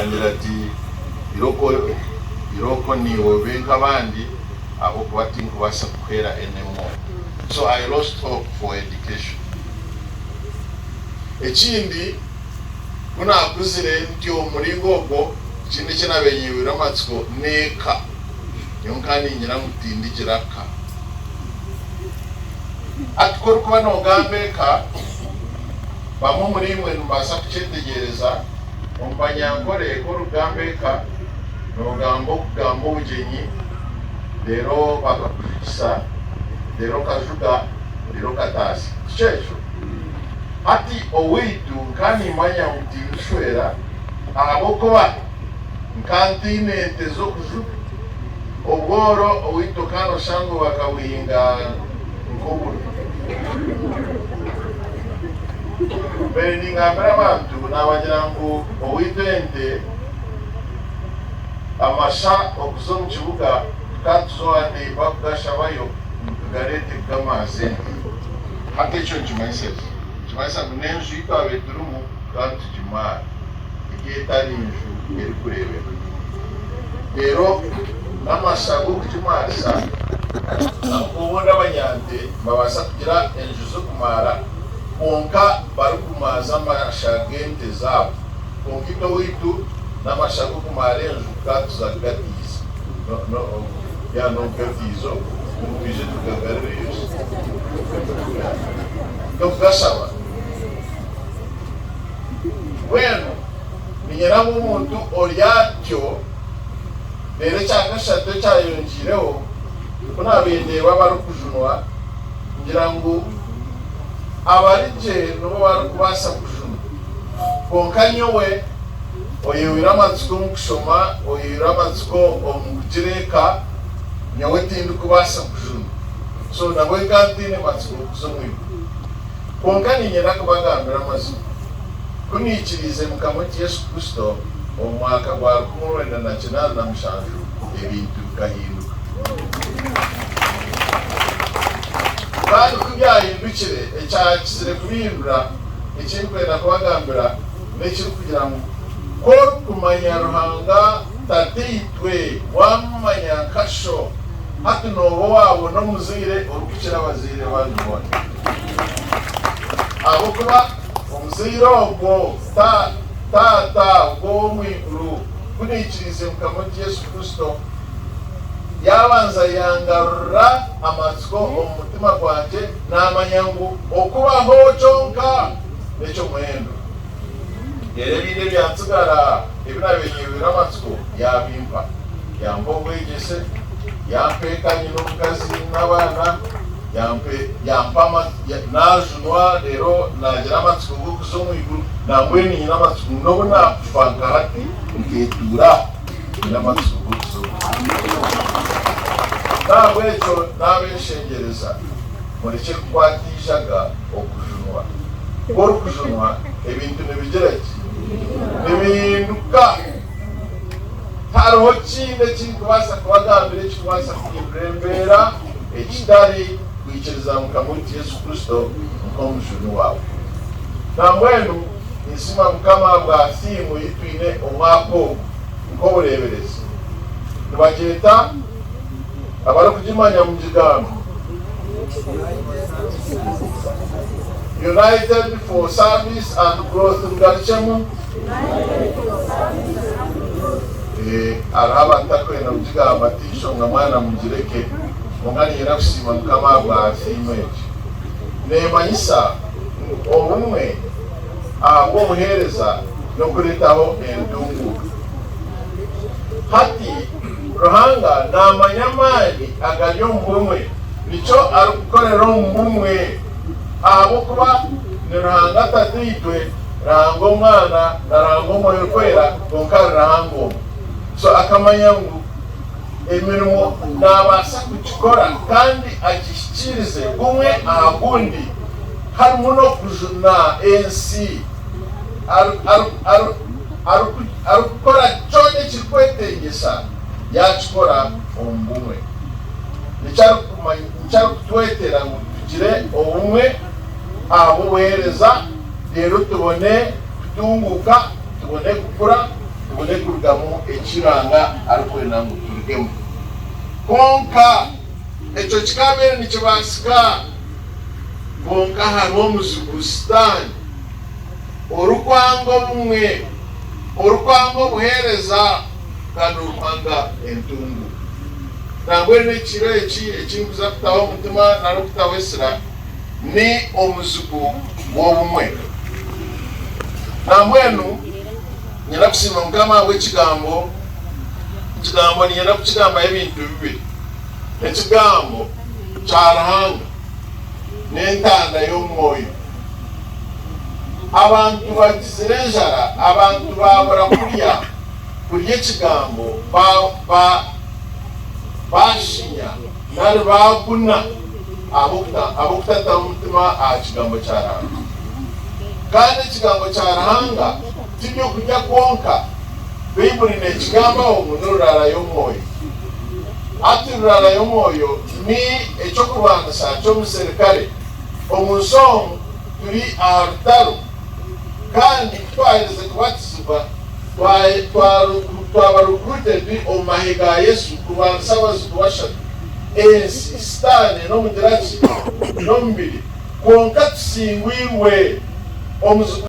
kugambira ati iroko ni wobe nk'abandi abo kubati nkubasa kuhera anymore. So I lost hope for education. Ekindi kuna akuzire nti omulingo kindi kinabenyewira amatsiko neka yonkani nyira mutindikiraka atukora kuba nogambeka bamwe muri mwe mbasa kucyetegereza ombanyangore ko rugambeka nogambo kugambo ujenyi rero bakakujisa rero kajuga rero katasi checho ati owitu nkani manya mutinshwera ahabokoba nkantine tezo kujuga obworo owitu kano shango bakawihinga nkoburu beni ngambira abantu nabagira ngo owitu ente amasha okuzo mu kibuga katuzoane bakugashabayo garete kamaze hakecho nchimaisezi chimaisa munenzu ikawe turumu kantu jimara iketari nju eri kurebe rero n'amashago kukimarisa ubundi abanyante babasa kugira enju zo kumara konka bari kumaza amashagente zabo konka ito witu n'amashago kumara enju katuzagatiza ya no gatizo umubije tugagarire yose tugasaba bueno ninyera mu muntu oryatyo rero cyagashate cyayongireho kuna bende baba rukujunwa ngira ngo abarije no baba kubasa kujunwa konkanyo we oyewira amatsiko mu kushoma oyewira amatsiko omugireka nyawe tindu kubasa kujunwa so nawe kantine matsiko kuzomwe konkani nyera kubagambira amaziko kunikirize mukamoti Yesu Kristo omwaka gwa 1997 na mushanju ebintu kahinduka kandi kubyahindukire ecyakizire kubindura ekinkwenda kubagambira n'ekiri kugira ngo ko kumanya ruhanga tatitwe wamanya kasho hati nobo wabo no muzire orukukira abazire bantu bone abo kuba omuzire ogwo tata ogwo mwiguru kunikirize mukamoti Yesu Kristo yabanza yangarura amatsiko omutima gwanje namanya ngo okubaho cyonka n'ecyo mwendo yerebire byatsugara ibinabenyewira amatsiko yabimpa yambogwegese yampekanye n'umukazi n'abana yampama najunwa rero nagira amatsiko gukuzo mwiguru nangwe ni n'amatsiko no nafanka hati ngetura n'amatsiko gukuzo nangwe cyo nabeshengereza muri cyo kwatishaga okujunwa bor kujunwa ebintu nebigereki nebinduka hariho kinde kikubasa kubagambira kikubasa kugirembera ekitari kwikiriza mukamoti Yesu Kristo nk'omujuni wawe namwenu nisima mukama bwa simu yitwine omwako nk'obureberezi nibageta abari kugimanya mu kigambo United for Service and Growth Ngalichemu araba takwena mu kigambo atisho nga mwana mugireke mungani yera kusima mukama bwa simeji nemanyisa obumwe abo muhereza no kuretaho endungu hati ruhanga namanyamani agalyo mbumwe nico arukorera mbumwe abo kuba ni ruhanga tatitwe rango mwana na rango moyo kwera konkara rango so akamanya ngo emirimo nabasa kukikora kandi agishikirize umwe ahagundi harimo no kujuna ensi arukora cyone kirikwetegesa yakikora ombumwe nicyari kutwetera ngo tugire obumwe abo buhereza rero tubone kutunguka tubone gukura tubone kurugamu ekiranga arikwenda ngu turugemu konka ekyo kikabere nikibasika konka hariho omuzigu sitaani orukwanga obumwe orukwanga obuheereza kandi orukwanga entungu nangwe n'ekiro ekinkuza kutaho omutima narokutawesera ni omuzigu gw'obumwe nambwenu nyenda kusiima mukama w'ekigambo ninyenda kukigamba ebintu bibiri ekigambo kya Ruhanga n'entanda y'omwoyo abantu bagizire enjara abantu babura kurya ekigambo bashinya nari baguna abokutata omutima aha kigambo kya Ruhanga kandi ekigambo kya Ruhanga tibyo kurya kwonka Bayibuli nekigambaho ngu n'orurara y'omwoyo ati rurara y'omwoyo ni ekyokubanisa ky'omuserikale omunsi omu turi aha rutaro kandi twahereze kubatizibwa twaba recruited omu mahega ga Yesu kubanisa abazigu bashatu ensi sitaani n'omugiraki n'omubiri kwonka tusingwirwe omuzigu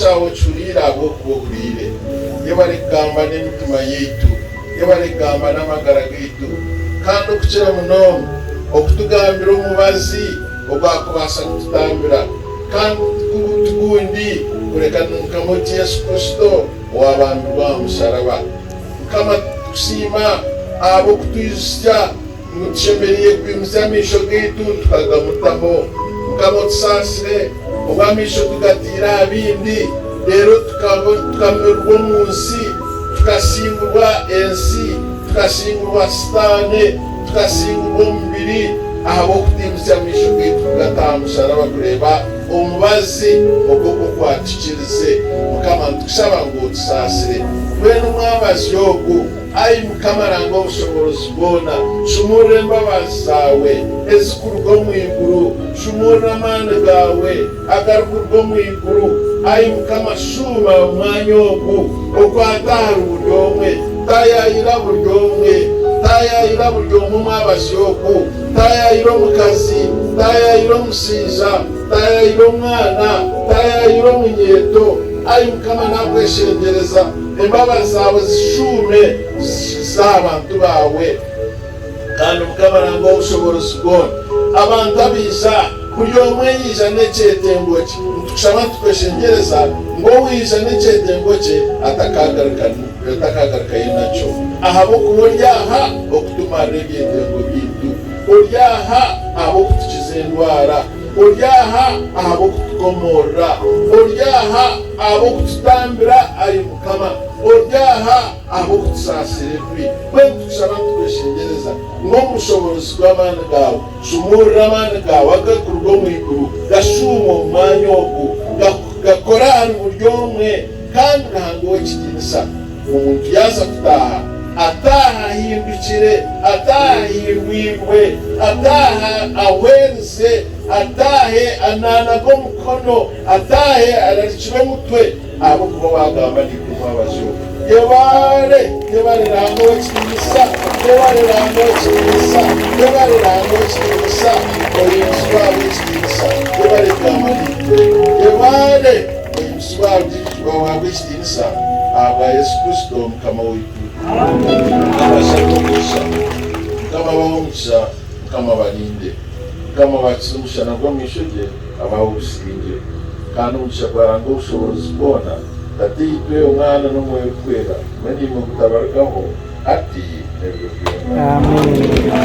cyawe curira abo kuburire yebaregamba n'imitima yitu yebaregamba n'amagara gitu kandi okukira muno okutugambira omubazi ogwakubasa kututambira kandi tugundi kureka nkamoti Yesu Kristo w'abantu bamusaraba kama tukusima abo kutuyisya mutushemereye kwimisa amisho gitu tukagamutaho mukama tusasire obwamisho tugatira abindi rero tukamerwa munsi tukasingurwa ensi tukasingurwa sitane tukasingurwa umubiri abo kutimisa amisho gitu tugatamusaraba kureba omubazi ogwo kwatikirize mukama tukusaba ngo tusasire wenu mwabazi ogwo ayi mukama rango obushobozi bwona shumurira embabazi zawe ezikuruga mu iguru shumurira amaani gawe agarukuruga mu iguru ayi mukama shuma omwanya ogwo okwatahara buri omwe tayayira buri omwe tayayira buri omwe mwabazi ogwo tayayira omukazi tayayira omusaiza tayayira omwana tayayira omunyeto ayi mukama nakweshengereza embabazi zawe zishume z'abantu bawe kandi mukama rango obushobozi bwona abantu abiza buri omwe yiza n'ekyetengo kye nitukushaba tukweshengereza ngo wiza n'ekyetengo kye atakagaruka yenakyo ahabwokuba oryaha okutumarira ebyetengo byaitu oryaha ahabwokutukiza endwara oryaha ahabwokutukomorra oryaha ahabwokututambira ayi mukama oryaha ahabwokutusasira ebi bwenu tukusaba tukweshengereza ng'omushobozi gw'amaani gawe shumurira amaani gawe agakuruga omu iguru gashuuma omu mwanya ogu gakora ahari buri omwe kandi gahangowe ekitiinisa omuntu yaza kutaaha ataha ahindukire ataha ahindwirwe ataha ahwerize atahe ananaga omukono atahe ararikire omutwe abo kuba wagamba nikumwabazo yebare rango ekitiinisa yebare rango ekitiinisa yebare rango ekitiinisa oyinsi wawe ekitiinisa yebare gamba yebare oyinsi wawe ekitiinisa aba Yesu Kristo mukama waitu abashakomusha mukama bawumugisha mukama balinde mukama bakize umushana gwo mwisho gye abaho obusinge kandi omugisha gwaranga obushobozi bwona tatitwe omwana n'omwoyo kwera mwenimo gutabarukaho ati nebyo byona